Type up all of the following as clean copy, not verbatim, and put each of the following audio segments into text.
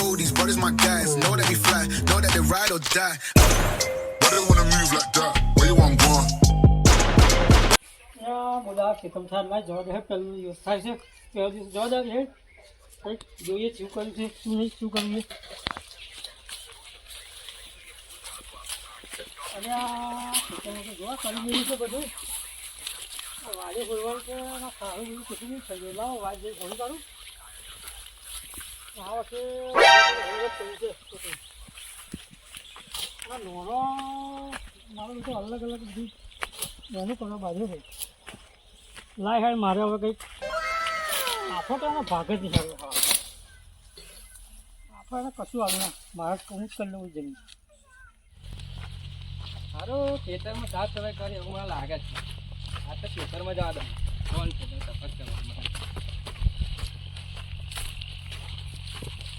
know these brothers my guys. Know that we fly, know that they ride or die. Why they wanna move like that? Where you want going? બધા ખેતમ થાય જવા દે પેલું દિવસ થાય છે પહેલો દિવસ જવા દે હે કંઈક જોઈએ શું કર્યું છે શું નહીં શું કરવું છે અને આ ખેતરમાં તો જોવા કરી દીધું છે બધું વાજે બોલવાનું છે સારું બધું કેટલું નહીં થઈ ગયું લાવો વાજ જઈ ઘણું કાઢું આ વખતે કર્યું છે આ નોનો મારું તો અલગ અલગ બધું નાનું કરવા બાજુ છે લાય હાય મારે હવે કંઈક આફો તો એનો ભાગ જ નહીં સારું આફો એને કશું આવ્યું ના મારે હું જ કરી લેવું જમીન સારું ખેતરમાં સાફ સફાઈ કરી એવું મને લાગે છે આ તો ખેતરમાં જવા દઉં કોણ છે તપાસ કરવા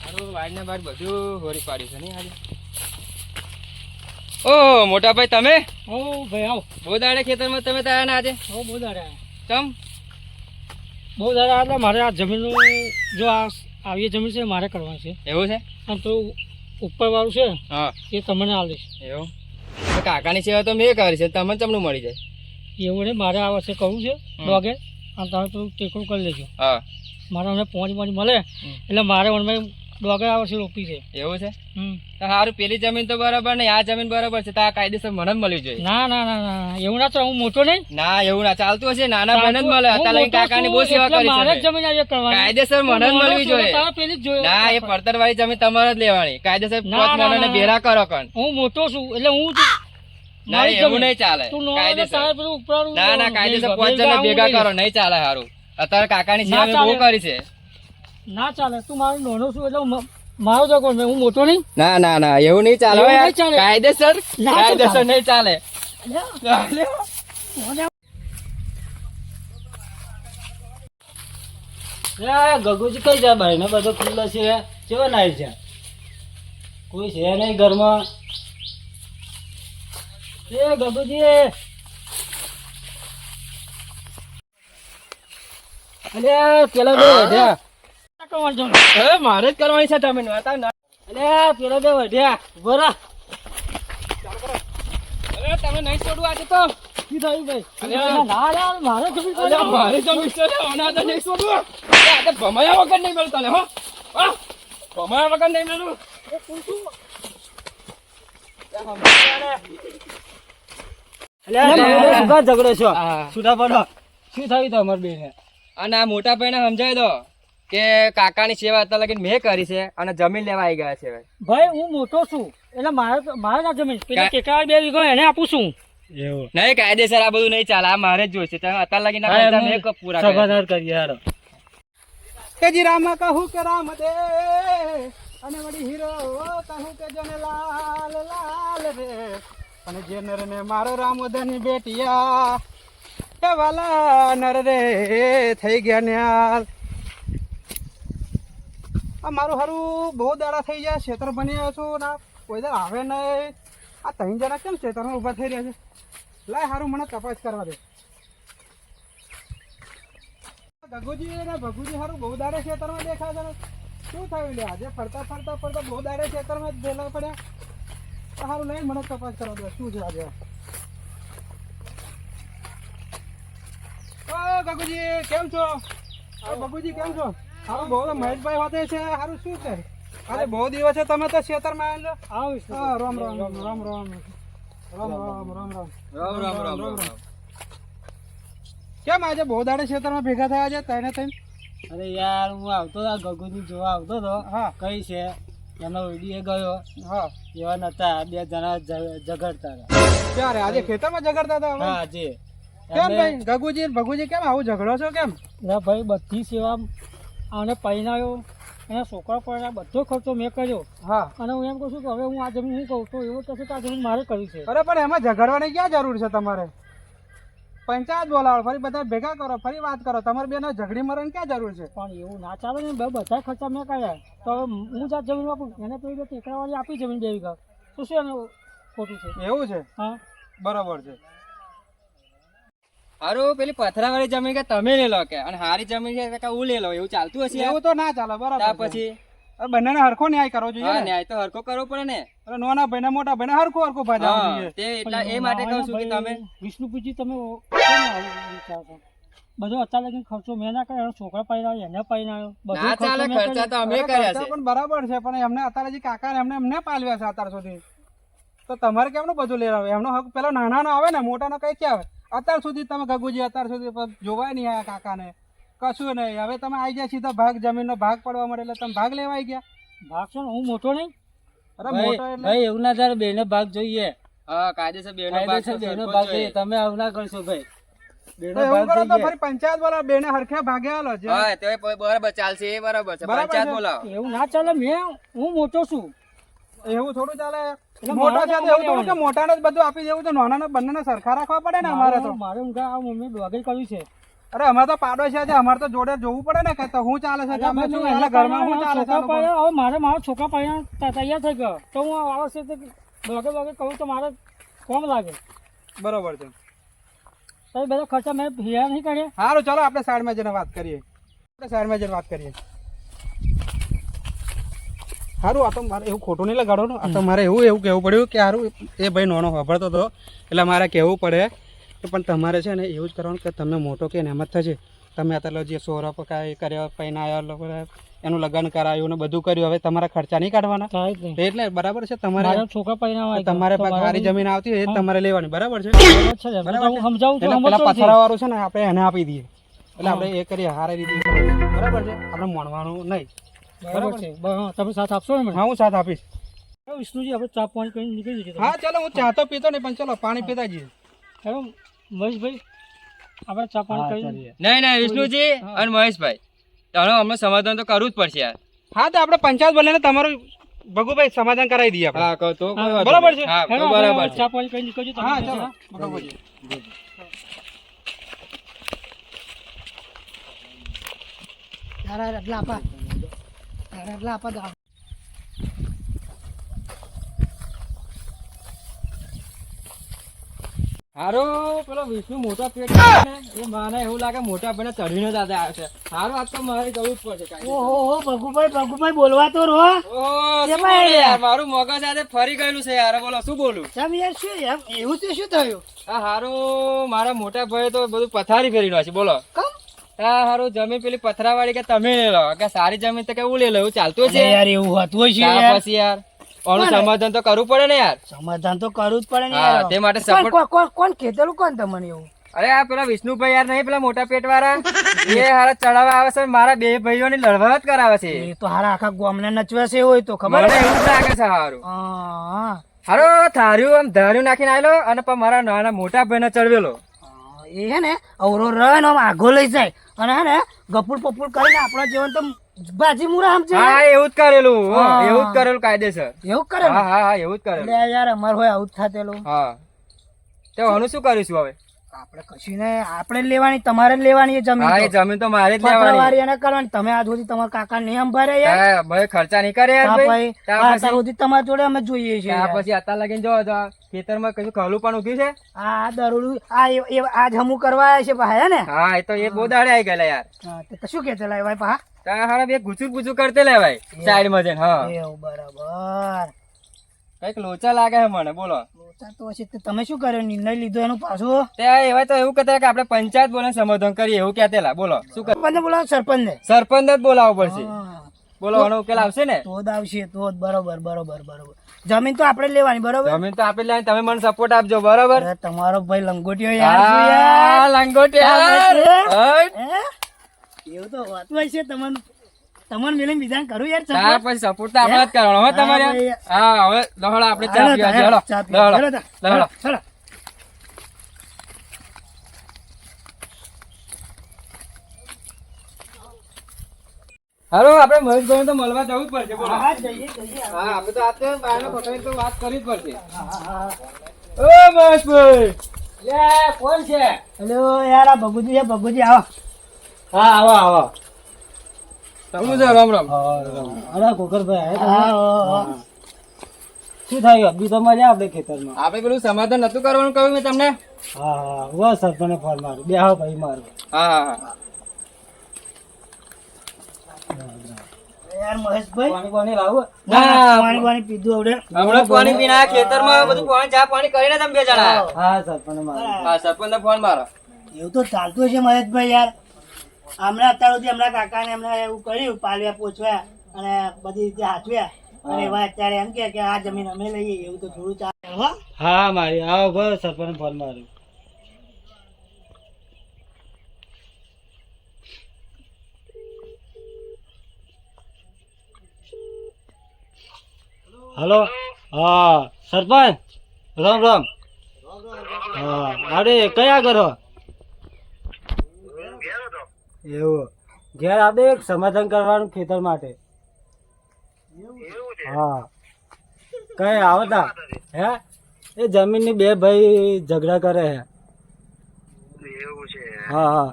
સારું વાડને બાર બધું હોરી પાડ્યું છે નહીં આજે ઓ મોટા ભાઈ તમે ઓ ભાઈ આવો બહુ દાડે ખેતરમાં તમે તારા ને આજે હો બહુ દાડા ચમ બહુ દાડા એટલે મારે આ જમીનનું જો આ આવી જમીન છે મારે કરવાની છે એવું છે આમ તો ઉપરવાળું છે હા એ તમને આલીશ એવું તો કાકાની સેવા તો મેં કરી છે તમને ચમનું મળી જાય એવું ને મારે આ વર્ષે કરવું છે ડોગે અને તમે થોડું ટેકડું કરી લેજો હા મારે અમને પોંચ મળે એટલે મારે ઓનમાં ડોગે આ વર્ષે રોપી છે એવું છે તો સારું પેલી જમીન તો બરાબર નહીં આ જમીન બરાબર છે તો આ કાયદેસર મને જ મળવી જોઈએ ના ના ના ના એવું ના તો હું મોટો નહીં ના એવું ના ચાલતું હશે નાના બહેન જ મળે અત્યારે લઈને કાકાની બહુ સેવા કરી મારે છે જ જમીન આજે કરવાની કાયદેસર મને જ મળવી જોઈએ તારે પેલી જ જોઈએ ના એ પડતર વાળી જમીન તમારે જ લેવાની કાયદેસર ના, પોત ના, મને ના. ભેરા કરો કણ હું મોટો છું એટલે હું ના એવું નહીં ચાલે તું નો કાયદેસર તારે પેલું ઉપરાળું ના ના કાયદેસર પોત જણા ભેગા કરો નહીં ચાલે સારું અત્યારે કાકાની સેવા મેં બહુ કરી છે ના ચાલે તું મારું નાનો છું એટલે મારો તો કોણ હું મોટો નહીં ના ના ના એવું નહીં ચાલે એવું હો યાર. નહીં ચાલે. કાયદેસર ના કાયદેસર ચાલે. નહીં ચાલે ગગુજી કઈ જાય ભાઈ ને બધો ખુલ્લો છે કેવો નાય છે કોઈ છે નહીં ઘરમાં એ ગગુજી અલે પેલા બે વધ્યા મારે જ કરવાની છે જમીન વાત ના અલે પેલા બે વધ્યા બરા અરે તમે નહીં છોડવું આજે તો શું થયું ભાઈ અલ્યા. ના યાર મારે જમીન અલ્યા, મારી જમીન છે રે, આના તો નહીં છોડવું આ તો ભમાયા વગર નહીં મળતા લે હો હા? ભમાયા વગર નહીં મળું ઝઘડો છો હા. છૂટા પડો શું થયું તમારે બે અને આ મોટા ભાઈને સમજાવી દો કે કાકાની સેવા અત્યારે લગીને મેં કરી છે અને જમીન લેવા આવી ગયા છે ભાઈ હું મોટો છું એટલે મારે ના જમીન પેલા ટેકા 2 વીઘો એને આપું છું એવું નહીં કાયદેસર આ બધું નહીં ચાલે આ મારે જ જોઈશે તમે અત્યારે લગીને મેં પૂરા કર્યા. સભાદાર કરીએ યાર તેજી રામ કહું કે રામ દે અને વળી હીરો કહું કે જને લાલ લાલ રે અને જે નર ને મારો રામોદની બેટિયા એ વાલા નર રે થઈ ગયા ન્યાલ આ મારું હારું બહુ દાડા થઈ ગયા ક્ષેત્ર બની રહ્યો છું ના કોઈ દર આવે નહીં આ 3 જણા કેમ ક્ષેત્રમાં ઊભા થઈ રહ્યા છે લાય હારું મને તપાસ કરવા દે ગગુજી ને ભગુજી હારું બહુ દાડે ખેતરમાં દેખા છે શું થયું લે આજે ફરતા ફરતા બહુ દાડે ખેતરમાં જ ભેલા પડ્યા હારું લઈને મને તપાસ કરવા દે શું છે આજે ઓ ગગુજી કેમ છો ભગુજી કેમ છો હારું બહુ મહેશભાઈ વાતે છે હારું શું છે અરે બહુ દિવસે તમે તો ખેતરમાં આવ્યા હા રામ રામ રામ રામ રામ રામ રામ રામ રામ રામ. કેમ આજે બહુ દાડે ખેતરમાં ભેગા થયા છે તને તને અરે યાર હું આવતો હતો ગગુજી જોવા આવતો હતો હા કઈ છે એનો વિડીયો ગયો હા એવા નતા 2 જણા ઝઘડતા હતા ક્યારે આજે ખેતરમાં ઝઘડતા હતા હા જી કેમ ભાઈ ગગુજી ને ભગુજી કેમ આવું ઝઘડો છો કેમ ભાઈ બધી સેવા આને પહેરાયો એના છોકરા પર બધો ખર્ચો મેં કર્યો હા અને હું એમ કહું છું કે હવે હું આ જમીન હું કહું તો એવું કહેશે કે આ જમીન મારે કરી છે અરે પણ એમાં ઝઘડવાની ક્યાં જરૂર છે તમારે પંચાયત બોલાવો ફરી બધા ભેગા કરો ફરી વાત કરો તમારે બેનો ઝઘડી મરવાની ક્યાં જરૂર છે પણ એવું ના ચાલે ને બધા ખર્ચા મેં કર્યા તો હવે હું જ આ જમીન વાપરું એને પેલી ટેકરાવાળી આપી જમીન 2 વીઘા તો શું એનું ખોટું છે એવું છે હા બરોબર છે હારું પેલી પથરાવાળી જમીન કે તમે લઈ લો કે અને હારી જમીન કે હું લઈ લો એવું ચાલતું હશે એવું તો ના ચાલે બરાબર ત્યાર છે. પછી હવે બંનેને હરખો ન્યાય કરવો જોઈએ હા ને. ન્યાય તો હરખો કરવો પડે ને. એટલે નાના ભાઈને મોટા ભાઈને હરખો ભાજાવવો હા, જોઈએ. તે એટલા એ માટે કહું છું કે તમે વિષ્ણુપુરજી તમે કેમ આવું વિચારશો? બધો અત્યારે લગી ખર્ચો મેં ના કર્યો, છોકરા પહેરાવ્યો, એને પહેરાવ્યો, બધો ના ચાલે, ખર્ચો મેં ખર્ચા તો કર્યો. અમે કર્યા ખર્ચા છે. પણ બરાબર છે, પણ એમને અત્યારે જે કાકા એમને પાલવ્યા છે અત્યાર સુધી, તો તમારે કેમનું બધું લેવા? એમનો હક પેલો નાનાનો આવે ને, મોટાનો કઈ ક્યાં આવે? અત્યાર સુધી તમે ગગુજી અત્યાર સુધી જોવાય નહીં આયા કાકાને, કશું નહીં. હવે તમે આવી ગયા સીધા ભાગ, જમીનનો ભાગ પડવા મળે એટલે તમે ભાગ લેવા આવી ગયા. ભાગ છે ને, હું મોટો નહીં. અરે મોટો એટલે ભાઈ એવું ના થાય, બેને ભાગ જોઈએ. હા કાયદેસર બેનો ભાગ કાયદેસર બેનો સરખો ભાગ જોઈએ. જોઈએ. તમે આવું ના કરશો ભાઈ. તો બેનો એવું કરો ભાગ તો જોઈએ. ફરી પંચાયત વાળા બેને હરખે ભાગે આલો છે. હા તો એ બરાબર ચાલશે, એ બરાબર છે. બરાબર પંચાયત છે. બોલાવો. એવું ના ચાલે, હું મોટો છું. એવું થોડું ચાલે. એટલે મોટા મારા છે તો એવું તો થોડું કે મોટાને જ બધું આપી દેવું છે, નાનાને બંનેને સરખા રાખવા પડે ને અમારે તો. મારે ઊંઘા આ મમ્મી ડોગરી કર્યું છે. અરે અમારે તો પાડોશી છે, અમારે તો જોડે જોવું પડે ને કે તો હું ચાલે છે, કે અમે શું એના ઘરમાં હું ચાલે છે આ છોકરા લોકોને. પહેર્યા, હવે મારા છોકરા પહેર્યા તૈયાર થઈ ગયો તો હું આ વર્ષે ડોગે કહું તો મારે કોમ લાગે. બરોબર છે. તો એ બધા ખર્ચા મેં હિયા નહીં કર્યા. સારું ચાલો આપણે સાઈડમાં જઈને વાત કરીએ. સારું, આ તો મારે એવું ખોટું નહીં લગાડો ને. આ તો મારે એવું કહેવું પડ્યું કે સારું એ ભાઈ નાનો વાપરતો હતો એટલે મારે કહેવું પડે કે પણ તમારે છે ને એવું જ કરવાનું કે તમે મોટો કે એમ જ થશે. તમે અત્યારે જે સોરો પકાય કર્યો, પૈનાયો લોકો એનું લગ્ન કરાયું ને બધું કર્યું, હવે તમારા ખર્ચા નહીં કાઢવાના. થાય જ નહીં. એટલે બરાબર છે, તમારે મારા છોકરા પહેર્યા તમારે પાસે સારી જમીન આવતી હોય એ જ તમારે લેવાની. બરાબર છે. હું સમજાવું છું, એટલે પેલા સમજતો નથી. પથરાવાળું છે ને આપણે એને આપી દઈએ, એટલે આપણે એ કરીએ સારી રીતે. બરાબર છે, આપણે મોણવાનું નહીં. બરાબર છે. હા, તમે સાથ આપશો ને મને? હા, હું સાથ આપીશ. વિષ્ણુજી આપણે ચા પાણી કરીને નીકળી જઈએ. હા ચાલો, હું ચા તો પીતો નહીં પણ ચલો પાણી પીતા જઈએ. હેલો મહેશભાઈ, આપણે ચા પાણી કરીને નહીં વિષ્ણુજી અને મહેશભાઈ, તારો અમને સમાધાન તો કરવું જ પડશે યાર. હા તો આપણે પંચાયત બોલીને તમારું ભગુભાઈ સમાધાન કરાવી દઈએ આપણે. હા કહો તો કોઈ વાંધો બરાબર નહીં. છે. હા હેલો, તો બરાબર આપણે છે. ચા પાણી કરીને નીકળજો તમે. હા ચાલો ભગુભાઈ. હારું પેલો વિષ્ણુ મોટા પેટ છે ને, એ મને એવું લાગે મોટા ભાઈને ચડીને દાદા આવ્યો છે. હારું આજ તો મારે જવું જ પડશે કાંઈ. ઓહો ભગુભાઈ બોલવા તો રહો. ઓહો, શું બોલે યાર? મારું મગજ આજે ફરી ગયેલું છે યાર. બોલો શું બોલું? કેમ યાર, શું યાર એવું તે શું થયું? આ હારું મારા મોટા ભાઈ તો બધું પથારી ફેરી નાખી. બોલો કેમ? આ હારું જમીન પેલી પથરાવાળી કે તમે લઈ લો, કે સારી જમીન તો કે હું લઈ લઉં, એવું ચાલતું છે યાર એવું હતું હોય છે ત્યાર યાર. પછી યાર આનું સમાધાન તો કરવું પડે ને યાર. સમાધાન તો કરવું જ પડે ને હા, યાર. તે માટે કોણ- support- કોણ- કોણ કહેતેલું કોણ તમને એવું? અરે આ પેલા વિષ્ણુભાઈ યાર નહીં, પેલા મોટા પેટ વાળા, એ હારા ચડાવવા આવે છે, મારા બે ભાઈઓની લડવા જ કરાવે છે. એ તો હારા આખા ગામને નચવા છે હોય તો ખબર મને છે? એવું જ લાગે છે હારું. હા, હારો થાર્યું આમ ધાર્યું નાખીને આવેલો અને પણ મારા નાના મોટા ભાઈને ચડવેલો. એ હે ને અવરો રહે ને આમ આગો લઈ જાય અને હે ને ગપુલ પપુલ કરીને આપણા જીવન તો બાજી મુરા સમજે. હા એવું જ કરેલું, હો, હા. એવું જ કરેલું કાયદેસર. એવું કરે હા હા હા એવું જ કરેલું. એટલે યાર અમાર હોય આવું જ થાતેલું. હા તો આનું શું કરીશું હવે? આપણે કશું ને આપણે જ લેવાની, તમારે જ લેવાની એ જમીન હા એ તો. જમીન તો મારે જ પતરાવાળી લેવાની. એને કરવાની. તમે આજ સુધી તમારા કાકા નહીં અંભારે યાર. હા, ભાઈ ખર્ચા નહીં કરે યાર હા ભાઈ. ભાઈ, ત્યાર આ પછી- અત્યાર સુધી તમારા જોડે અમે જોઈએ છીએ ત્યાર યાર. પછી અત્યાર લગીને જો તો ખેતરમાં કશું ખલું પણ ઉગ્યું છે. આ દરોડું આજ હમું કરવા આવ્યા છે ભાઈ હે ને. હા એ તો એ બહુ દાડે આવી ગયેલા યાર. હા, તે શું કેતે લાય ભાઈ પા? ત્યાં હારા બે ગુચું ગુચું કરતે લે ભાઈ સાઈડ માં જઈને. હા એવું બરાબર. કઈક લોચા લાગે છે મને. બોલો લોચા તો હશે. તે તમે શું કર્યો, નિર્ણય લીધો એનું પાછું? ત્યાં એવા તો એવું કહેતા કે આપણે પંચાયત બોલે સમાધાન કરીએ એવું કહેતેલા. બોલો શું કર? સરપંચને બોલાવો, સરપંચને. સરપંચ જ બોલાવવો પડશે. હા, બોલો આનો ઉકેલ આવશે ને? તો જ આવશે તો જ. બરોબર બરોબર બરોબર. જમીન તો આપણે જ લેવાની બરોબર. જમીન તો આપી લે, તમે મને સપોર્ટ આપજો. બરાબર? અરે તમારો ભાઈ લંગોટીઓ યાર શું યાર? હા, લંગોટિયા. હટ. હે? એવું તો હોતું હોય છે. તમને મિલન બીજાને કરું યાર support? ત્યાર પછી સપોર્ટ તો આપણે જ કરવાનો હો તમારે. હા, ભાઈ. હા હવે દહડો આપણે ચા હાલો પીવા તા, જઈએ. ચા પીવા. દહડો, હાલો તા. દહડો. હાલો, હાલો. હાલો આપણે મહેશભાઈ તો મળવા જવું જ પડશે. બોલો હા, જઈએ, જઈએ. હા આપણે તો આજે બાયનો પકડીને તો વાત કરવી જ પડશે. ઓ મહેશભાઈ. લે, કોણ છે? હેલો યાર, આ ભગુજી છે, ભગુજી આવો. હા આવો આવો. તમે જો રામ રામ. અરે ગોકરભાઈ શું થયું? અબી તો મજા આપણે ખેતરમાં. આપણે પેલું સમાધાન નતું કરવાનું કહ્યું મેં તમને. હા હા, સરપંચ ફોન મારું. બે હા ભાઈ મારું. હા હા હા. યાર મહેશભાઈ પાણી પાણી લાવો. ના પાણી પાણી પીધું આવડે હમણાં પાણી પીને આ ખેતરમાં બધું પાણી ચા પાણી કરીને તમે બે જણા હા સરપંચ મારો. હા સરપંચ ફોન મારો એવું તો ચાલતું હશે મહેશભાઈ યાર હમણાં અત્યાર સુધી હમણાં કાકાને હમણાં એવું કર્યું પાલવ્યા પોચવ્યા અને બધી રીતે હાચવ્યા અને એવા અત્યારે એમ કે આ જમીન અમે લઈએ એવું તો થોડું ચાલે હો હા મારી આવો બસ સરપંચ ફોન માર્યો. હલો હા સરપંચ રામ રામ. હા અરે કયા કરો એવું ઘેર આપણે એક સમાધાન કરવાનું ખેતર માટે. હા કઈ આવતા હે એ જમીનની બે ભાઈ ઝઘડા કરે હે. હા હા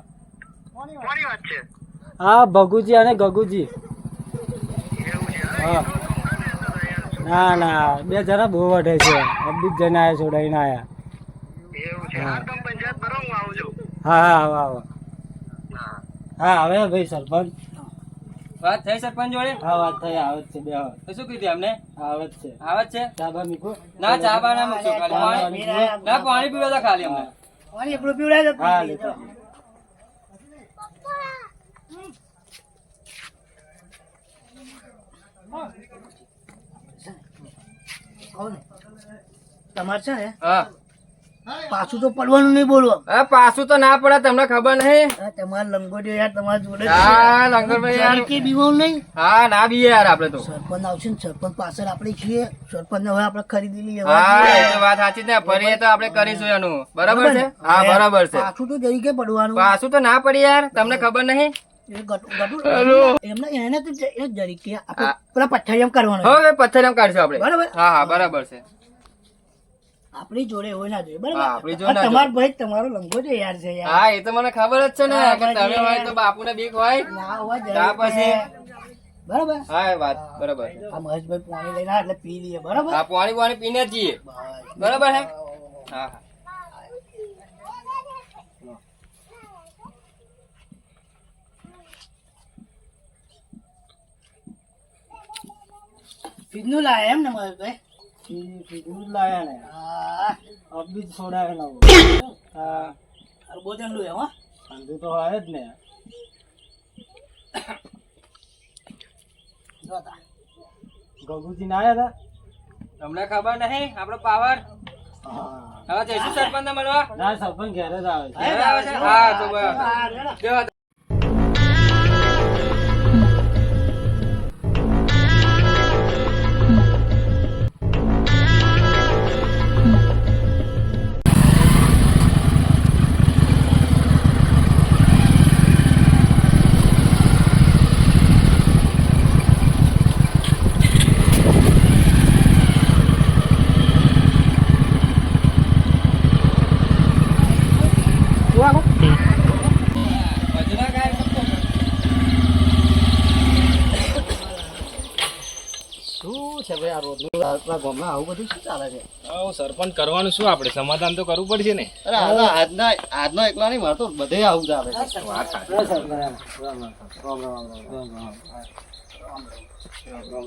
હા ભગુજી અને ગગુજી. હા ના ના બે જણા બહુ વઢે છે. અબીજ જઈને આયા છોડાઈને આયા. હા હા આવો આવો. હા આવે ભાઈ સરપંચ. વાત થઈ સરપંચ જોડે હા વાત થઈ આવે જ છે બે આવે. તો શું કીધું એમને આવે જ છે. આવે જ છે ચાબા મીકો ના ચા બા ના મૂકશો ખાલી પાણી ના પાણી પીવા તો ખાલી અમને પાણી એકલું પીવડાય તો હા પી લેતો. લીધું. કહો ને. તમારે છે ને હા પાછું તો પડવાનું નહીં બોલવા હા પાછું તો ના પડે તમને ખબર નહીં તમારે લંગોટીઓ યાર તમારા જોડે હા લંગરભાઈ યાર કે બીવાનું નહીં હા ના બીએ યાર આપણે તો સરપંચ આવશે ને સરપંચ પાછળ આપણે છીએ સરપંચ ને હવે આપણે ખરીદી લઈએ હા એ તો વાત સાચી ને ફરી તો આપણે કરીશું એનું બરાબર છે હા બરાબર છે પાછું તો જરીકે પડવાનું પાછું તો ના પડી યાર તમને ખબર નહીં એ એમને એને તો જરીકે આપણે પેલા પથ્થરિયામ કરવાનું હવે પથ્થર એમ કાઢશું આપણે બરાબર હા હા બરાબર છે આપણી જોડે હોય ના જોઈએ હા, આપણી જોડે બરાબર ના તમારો ભાઈ તમારો લંગોટો યાર છે યાર હા એ તો મને ખબર જ છે ને હા, કે તમે પછી- હોય તો બાપુને બીક હોય ના હોવા ત્યાર પછી બરાબર હા એ વાત બરાબર છે. આ મહેશભાઈ પાણી લઈને આવે એટલે પી લઈએ બરાબર હા પાણી પાણી પીને જ જઈએ બરાબર છે હા હા પીધું લાયા એમ ને મહેશભાઈ દૂધ લાયા ને હા અબીજ છોડાવે નવો. હા અરબોજન લું એમ હો ઠંડુ તો હોય જ ને. જોતા ગગુજી ના આયા હતા. તમને ખબર નહીં આપણો પાવર હા હવે જઈશું સરપંચ ને મળવા ના સરપંચ ઘેર જ આવે છે. ઘરે આવે છે હા તો બરાબર હા, રેડા. જવા દો. ભજના ગાય શું છે ભાઈ આ રોડનું આપણા ગામમાં આવું બધું શું ચાલે છે સરપંચ કરવાનું શું આપણે સમાધાન તો કરવું પડશે ને અરે આજનો એકલા નહીં મારે તો બધે આવું જ આવે છે. રામ રામ રામ રામ રામ રામ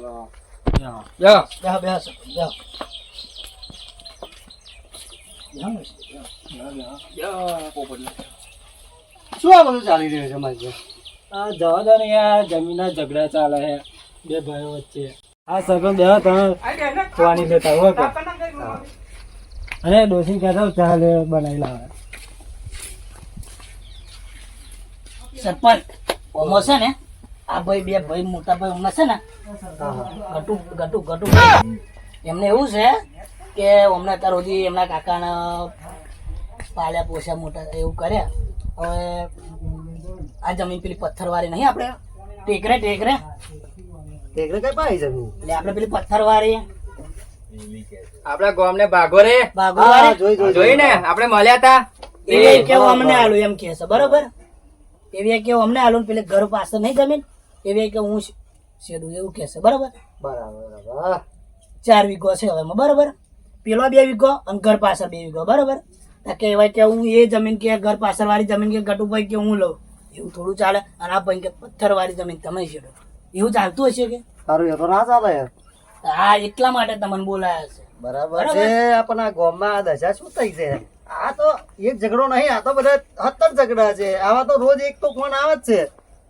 રામ. જા બેહો બેહો સરપંચ, બેહો. શું આ બધું ચાલી રહ્યું છે મારી જોડે? આ જવા દો ને યાર જમીનના ઝઘડા ચાલે છે બે ભાઈઓ વચ્ચે. હા સરપંચ બેહો તમે પાણી લેતા હોય કે અને ડોસી કહેતા ચા લે બનાવી લાવે. સરપંચ ઓમો છે ને આ ભાઈ બે ભાઈ મોટા ભાઈ હમણાં છે ને ગટુ ગટુ ગટુ એમને એવું છે કે હમણાં અત્યાર સુધી એમના કાકાના પાલ્યા પોસ્યા મોટા એવું કર્યા હવે આ જમીન પેલી પથ્થરવાળી નહીં આપણે ટેકરે ટેકરે ટેકરે કઈ પાઈ જમીન? એટલે આપણે પેલી પથ્થરવાળી આપડા ગામ ને ભાગો રે બાગુવાળી જોઈ ને આપણે મળ્યા તા એવી કેવું અમને આલું એમ કે છે બરોબર એવી કેવું અમને આલું ને પેલે ઘર પાસે નહીં જમીન એવી કે હું શેડું એવું કે છે બરોબર બરાબર 4 વીઘો છે હવે એમાં બરોબર પેલો 2 વીઘો અને ઘર પાછળ 2 વીઘો બરોબર તો કહેવાય કે હું એ જમીન કે ઘર પાછળ વાળી જમીન કે ગટુભાઈ કે હું લઉં એવું થોડું ચાલે અને આ ભાઈ કે પથ્થર વાળી જમીન તમે છેડો એવું ચાલતું હશે કે તારું એ તો ના ચાલે યાર. હા એટલા માટે તમને બોલાયા છે બરાબર છે પણ આ ગામમાં આ દશા શું થઈ છે? આ તો એક ઝઘડો નહીં, આ તો બધા 17 ઝઘડા છે. આવા તો રોજ એક તો ફોન આવે જ છે.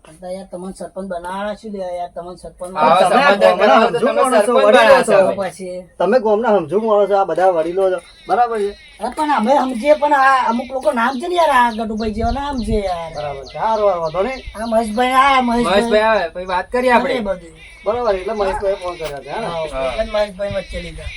પણ તો યાર તમને સરપંચ બનાવવાના શું લે યાર તમને સરપંચ આવા તમે આ સમાધાન ગામના કરાવો તો સમજુ તમે માણસો, સરપંચ વડીલો બનાવો છો. છો. પછી તમે ગામના સમજુ માણો છો, આ બધા વડીલો છો, બરાબર છે? અરે પણ અમે સમજીએ પણ આ અમુક લોકો નામ છે ને યાર આ ગટુભાઈ જેવા નામ છે યાર બરાબર છે. સારું, આ વાંધો નહીં. આ મહેશભાઈ મહેશભાઈ આવે પછી વાત કરીએ અરે આપણે. બધું બરાબર, એટલે મહેશભાઈ ફોન કર્યા છે, હે ને? હા, એટલે જ મહેશભાઈ વચ્ચે લીધા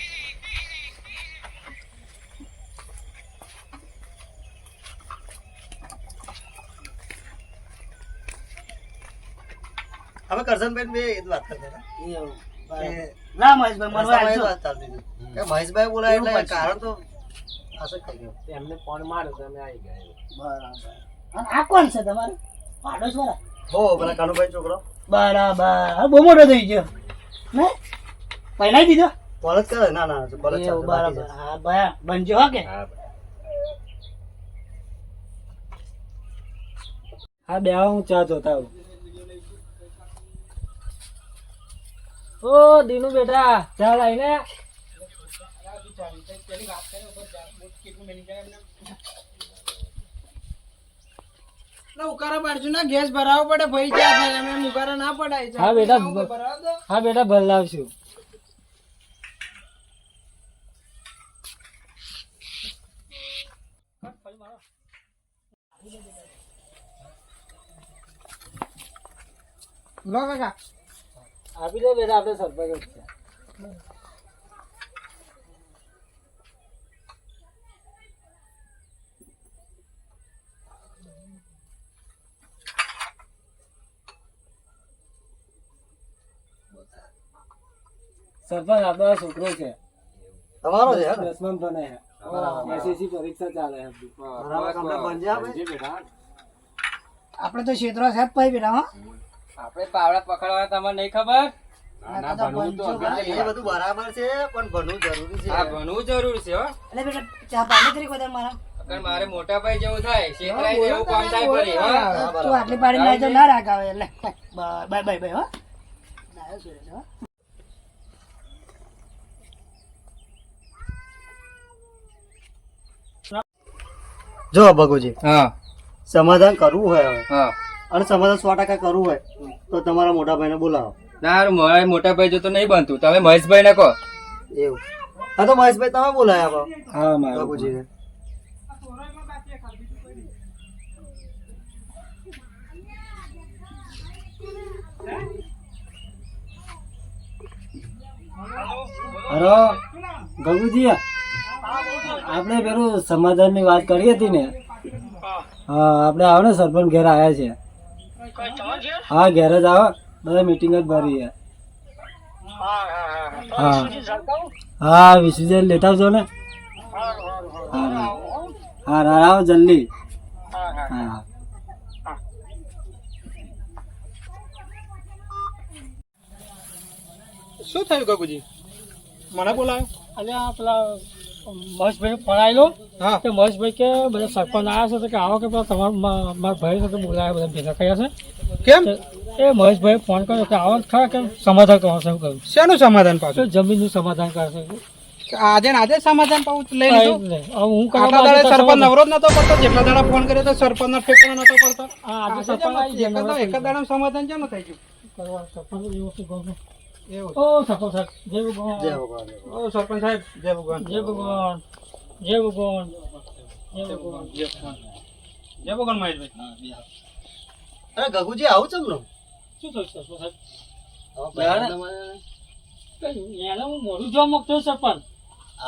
અમે કરશનભાઈ બે એ જ વાત કરતા હતા. એવું બરાબર. ના મહેશભાઈ મને રસ્તામાં એ જ વાંચો. વાત ચાલતી હતી. કે મહેશભાઈ બોલાય એટલે એવું કારણ તો હશે જ થઈ ગયું. એમને ફોન માર્યો તો અમે આવી ગયા. બરાબર અને આ કોણ છે તમારે પાડોશ વાળા હો, પેલા કાનુભાઈ છોકરો બરાબર હા, બહુ મોટો થઈ ગયો ને પહેલાઈ દીધો કોલેજ કરે? ના ના, કોલેજ એવું ચાલુ, બાકી બરાબર છે. હા ભાઈ બનજો હા કે હા બે હું ચા જોતા આવું. ઓ દીનુ બેટા ચા લાઈને. ઉકારા પાડશું ના ગેસ ભરાવો પડે ભાઈ ચા થાય એમ ઉકારા ના પડાય. હા બેટા હા બેટા ભર લાવશું. લો કાકા આપી દે બેટા, આપણે સરપંચ જ છે. સરપંચ આપણો આ છોકરો છે, તમારો છે, હે ને? 10માં ભણે છે. SSC પરીક્ષા ચાલે છે આપણી. બરાબર, તમને બંધ આપે? આપણે તો ક્ષેત્રો છે જ ભાઈ બેટા હા આપણે પાવડા પકડવા તમને નહીં ખબર? ના તો બનજો ભાઈ. એ બધું બરાબર છે પણ ભણવું જરૂરી છે. હા ભણવું જરૂર છે હો. એટલે બેટા ચા પાણી તરીકે વધારે મારા અગર મારે મોટા ભાઈ જેવું થાય શેતરાઈ જાય એવું કામ થાય ફરી હો. તું આટલી પાડી લાવી તો ના રાખાવે એટલે બાય બાય બાય હો ના સુરેશ હો જો ભગુજી, હા સમાધાન કરવું હોય હવે, હા અને સમાધાન 100% કરવું હોય તો તમારા મોટા ભાઈને બોલાવો. ના મારા મોટા ભાઈ જો તો નહીં બનતું તમે મહેશભાઈ ને કહો. એવું? હા તો મહેશભાઈ તમે બોલાયા હા મારું ભગુજીને. હરો ગગુજી, આપણે પેલું સમાધાન ની વાત કરી હતી ને, હા આપણે આવો ને સરપંચ ઘેર આવ્યા છે. હા ઘેર જ આવો, બધા મીટિંગ જ ભરી છે. હા હા વિસર્જન લેતા આવજો ને. હા હા આવો જલ્દી. હા શું થયું કાકુજી મને બોલાયો? અને આ પેલા મહેશભાઈ ફોન આવેલો. હા કે મહેશભાઈ કે બધા સરપંચ આવ્યા છે કે આવો કે પેલા તમારા મારા ભાઈ સાથે બોલાયા, બધા ભેગા કર્યા છે. કેમ એ મહેશભાઈ ફોન કર્યો કે આવો ખરા કે સમાધાન કરશે એવું કહ્યું. શેનું સમાધાન તો પાછું? જમીનનું સમાધાન કરશે. આજે ને આજે સમાધાન પાછું લઈ હવે લીધું? હું આટલા દાડે સરપંચ નવરો જ નતો પડતો, જેટલા દાડા ફોન કર્યો તો સરપંચ નો ઠેકાણો નતો પડતો. આજે સરપંચ આવી ગયા. એક જ દાડામાં સમાધાન કેમ થઈ ગયું? સરપંચ જેવું છે ગામનું. એવું. ઓ સરપંચ સાહેબ જય ભગવાન. જય ભગવાન. ઓ સરપંચ સાહેબ જય ભગવાન. જય ભગવાન. જય ભગવાન. જય ભગવાન. જય ભગવાન મહેશભાઈ. અરે ગગુજી, આવું ચમનું? શું થયું સરપંચ સાહેબ? હવે એને હું મોઢું જોવા માંગતો હતો સરપંચ.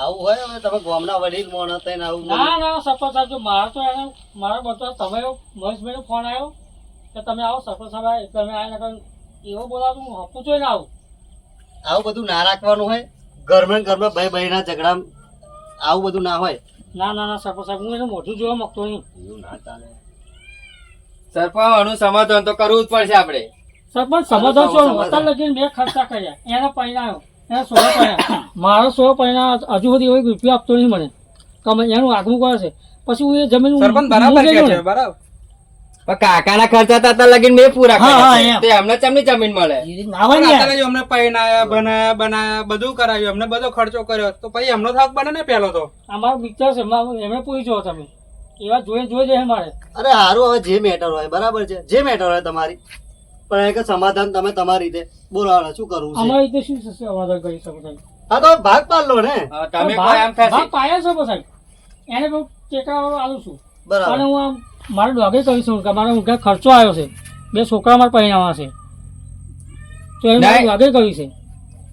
આવું હોય હવે, તમે ગામના વડીલ માણસ થઈને આવું બોલો. ના ના સરપંચ સાહેબ, જો મારે તો એને મારા બધા તમે મહેશભાઈનો ફોન આવ્યો કે તમે આવો સરપંચ સાહેબ, તમે આવ્યા એવો બોલાવું હું હપું જોઈને આવું. આવું બધું ના રાખવાનું હોય. ઘરમાં ભાઈ ભાઈના ઝઘડા આવું બધું ના હોય. ના ના ના સરપંચ સાહેબ, હું એને મોઢું જોવા માંગતો નહીં. એવું ના ચાલે. સરપંચ આનું સમાધાન તો કરવું જ પડશે આપણે. સરપંચ સમાધાન છો સમાધાન. અત્યાર લગી મેં ખર્ચા કર્યા, એને પૈણાયો, એને 16 પૈણા, મારો 16 પૈણા હજુ સુધી એક રૂપિયા આપતો નહીં મને. તમે એનું આગવું કરે છે, પછી હું એ જમીન સરપંચ બરાબર મૂકી કે દઉં છે ને. બરાબર. પણ કાકાના ખર્ચા તાતા લગીન મેં પૂરા હા, કર્યા હા, છે. એમ. તે અમને ચમની જમીન મળે એ રીત ના હોય ને યાર. અત્યારે જો અમને પૈણાયા બનાયા બનાયા બધું કરાવ્યું અમને બધો ખર્ચો કર્યો તો પછી એમનો થાક બને ને પેલો તો અમારો પિક્ચર છે એમને પૂછ્યો તમે એવા જોઈ છે મારે અરે હારું હવે જે મેટર હોય બરાબર છે જે મેટર હોય તમારી પણ એક સમાધાન તમે તમારી રીતે બોલો હાલો, શું કરવું છે અમારી રીતે શું સમાધાન કરી શકો સાહેબ? હા તો ભાગ પાડ લો ને હા, તમે કોઈ આમ થશે ભાગ પાયા છો સાહેબ એને હું ટેકા આલું છું બરાબર અને હું આમ મારે ડોગે કરીશું કે મારે ઊંઘા ખર્ચો આવ્યો છે 2 છોકરા મારે પરિણામવા છે તો એ મારે નહીં. ડોગે કરી છે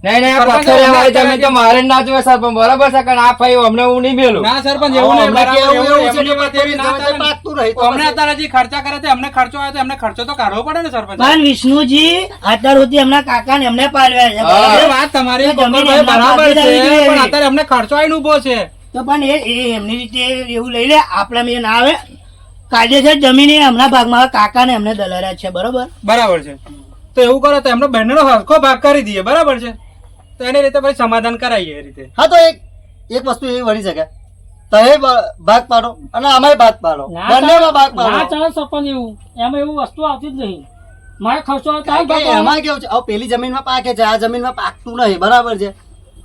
નહીં નહીં, આ પથ્થરિયા વાળી જમીન તો મારે જ ના જોવે સરપંચ, બરાબર છે? કારણ આ ભાઈ અમને હું નહીં મેલું. ના સરપંચ એવું નહીં અમને બરાબર, કેવું એવું છે એમની કે વાત એવી ના તમે ચાલે ને. પાકતું નહીં તો અમને પછી- અત્યારે હજી ખર્ચા કરે છે અમને ખર્ચો આવ્યો તો એમને ખર્ચો તો કાઢવો પડે ને સરપંચ પણ વિષ્ણુજી અત્યાર સુધી એમના કાકા ને એમને પાડવ્યા છે હા. એ બરાબર? વાત તમારી તો જમીન ગોપાલભાઈ એમના બરાબર છે ભાગીદારી જોઈએ પણ એવી. અત્યારે અમને ખર્ચો આવીને ઉભો છે તો પણ એ એમની રીતે એવું લઈ લે આપણા મેં ના આવે કાયદેસર જમીન એ એમના ભાગમાં આવે, કાકા ને એમને દલાલ્યા છે બરોબર. બરાબર છે તો એવું કરો તો એમનો બહેનનો હરખો ભાગ કરી દઈએ બરાબર છે તો એની રીતે પછી સમાધાન કરાવીએ એ રીતે હા તો એક વસ્તુ એવી બની શકે તમે ભાગ પાડો અને અમાય ભાગ પાડો બંનેમાં ભાગ ના પાડો ચાલે સરપંચ એવું એમાં એવું વસ્તુ આવતી જ નહીં મારે ખર્ચો આવે તારે કારણ કે ભાગ એમાં કેવું છે હવે પેલી જમીનમાં પાકે છે આ જમીનમાં પાકતું નહીં બરાબર છે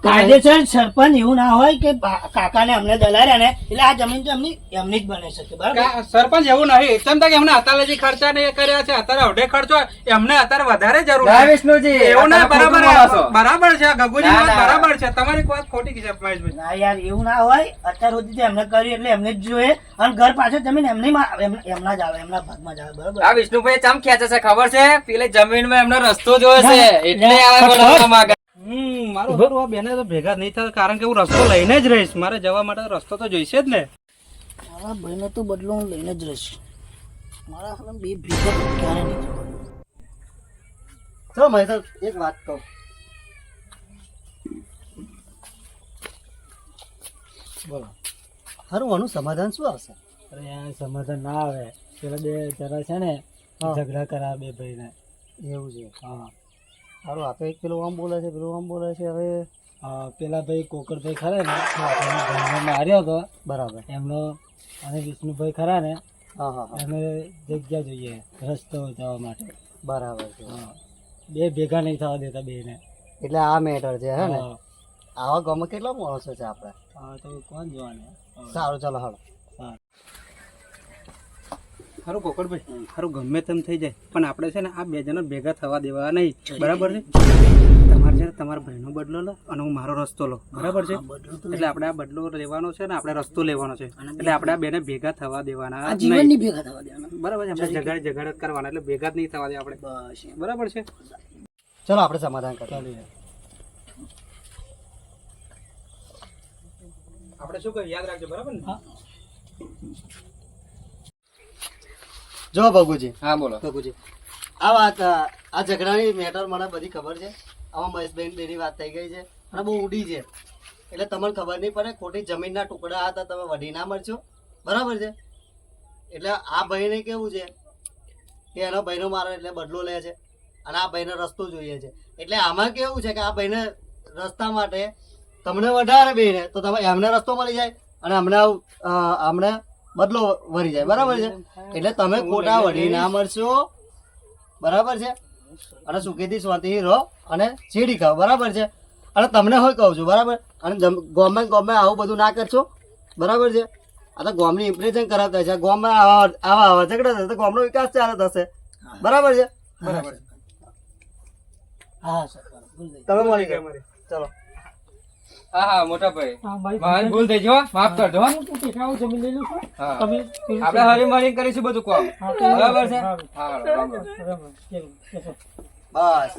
કાયદેસર સરપંચ એવું ના હોય કે કાકા ને અમને દલાલ્યા ને એટલે આ જમીન તો એમની જ બની શકે બરાબર. સરપંચ એવું નહીં તેમ કે એમને અત્યારે જે ખર્ચા ને એ કર્યા છે અત્યારે અઢે ખર્ચો એમને અત્યારે વધારે જરૂર ના, છે વિષ્ણુજી, એવું ના તમે ખોટું બરાબર બોલો છો. બરાબર છે ગગુજી ના, વાત ના. બરાબર છે તમારી વાત ખોટી છે મહેશભાઈ ના યાર એવું ના હોય અત્યાર સુધી તો એમને કર્યું એટલે એમને જ જોઈએ અને ઘર પાછળ જમીન એમના જ આવે એમના ભાગમાં જ આવે બરાબર. આ વિષ્ણુભાઈ ચમ ખેંચે છે ખબર છે? પેલી જમીનમાં એમનો રસ્તો જોયો છે એટલે આવે બનાવવા માંગે. મારું ઘર આ બેને તો ભેગા નહીં થાય કારણ કે હું રસ્તો લઈને જ રહીશ મારે જવા માટે તો રસ્તો તો જોઈશે જ ને મારા ભાઈનો તો બદલો હું લઈને જ રહીશ મારા હાલ બે ભેગા તો ક્યારે નહીં થવાના. ચલો મહેશ એક વાત કહું બોલો હારું આનું સમાધાન શું આવશે અરે યાર સમાધાન ના આવે પેલા બે જરા છે ને ઝઘડા કરા બે ભાઈને એવું છે હા હારું આ તો એક પેલું આમ બોલે છે પેલું આમ બોલે છે હવે પેલા ભાઈ કોકરભાઈ ખરા ને એનો ભાઈને માર્યો હતો બરાબર એમનો અને વિષ્ણુભાઈ ખરા ને હા હા હા એમને જગ્યા જોઈએ રસ્તો જવા માટે બરાબર છે બે ભેગા નહીં થવા દેતા બેને એટલે આ મેટર છે હે ને હા. આવા ગામમાં કેટલા માણસો છે આપણે હા તો કોણ જોવાને સારું ચાલો હાલો હારું કોકડભાઈ હારું ગમે તેમ થઈ જાય પણ આપણે છે ને આ બે જણા ભેગા થવા દેવા નહીં બરાબર છે તમારે છે ને તમારા ભાઈનો બદલો લો અને હું મારો રસ્તો લો બરાબર છે એટલે આપણે આ બદલો લેવાનો છે ને આપણે રસ્તો લેવાનો છે એટલે આપણે આ બેને ભેગા થવા દેવાના આ નહીં. જીવનની ભેગા થવા દેવાના બરાબર છે આપણે ઝઘડ જ કરવાના એટલે ભેગા જ નહીં થવા દે આપણે બસ એમ. બરાબર છે ચલો આપણે સમાધાન કરીએ આપણે શું કહ્યું યાદ રાખજો બરાબર ને જો ભગુજી હા બોલો. ભગુજી આ વાત આ ઝઘડાની મેટર મને બધી ખબર છે આમાં મહેશબેન બેની વાત થઈ ગઈ છે અને બહુ ઊંડી છે એટલે તમને ખબર નહીં પડે ખોટી જમીનના ટુકડા હતા તમે વઢી ના મરશો બરાબર છે એટલે આ ભાઈને કેવું છે કે એનો ભાઈનો મારો એટલે બદલો લે છે અને આ ભાઈને રસ્તો જોઈએ છે એટલે આમાં કેવું છે કે આ ભાઈને રસ્તા માટે તમને વધારે બેને તો તમે એમને રસ્તો મળી જાય અને અમને બદલો વળી જાય બરાબર છે એટલે તમે ખોટા વઢી ના મરશો બરાબર છે અને સુખીથી શાંતિથી રહો અને ચીડી ખાઓ બરાબર છે અને તમને હોય કહું છું બરાબર અને ગમે આવું બધું ના કરશો બરાબર છે આ તો ગામની ઇમ્પ્રેશન ખરાબ થાય છે ગામમાં આવા ઝઘડા થશે તો ગામનો વિકાસ ચાલે થશે બરાબર છે બરાબર હા સર ભૂલ થઈ. તમે મળી ગયા ચલો હા હા મોટા ભાઈ હા, મારી મારી ભૂલ થઈ જો માફ કરજો હો. હું ટેકાઓ જમીન લઈ લઉં છું હા. તમે આપણે હરી મરી કરીશું બધું કામ હા, તો બરાબર છે સારું. હા બરાબર. બરાબર કેવું? કેશો? બસ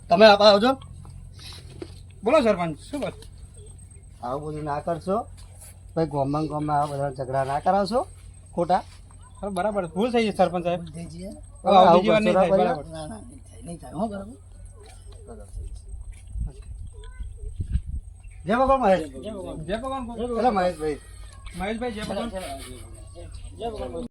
તમે આવજો બોલો સરપંચ શું બસ આવું બધું ના કરશો ભાઈ ગામમાં આવા બધા ઝઘડા ના કરાવશો ખોટા હારું બરાબર ભૂલ થઈ ગઈ સરપંચ સાહેબ ભૂલ થઈ જઈએ. હવે આવું બીજી વાર નહીં કરશો થાય ના બરાબર ના ના નહીં થાય નહીં થાય હો બરાબર. જય ભગવાન મહેશ જય ભગવાન એટલે મહેશભાઈ મહેશભાઈ જય ભગવાન જય ભગવાન.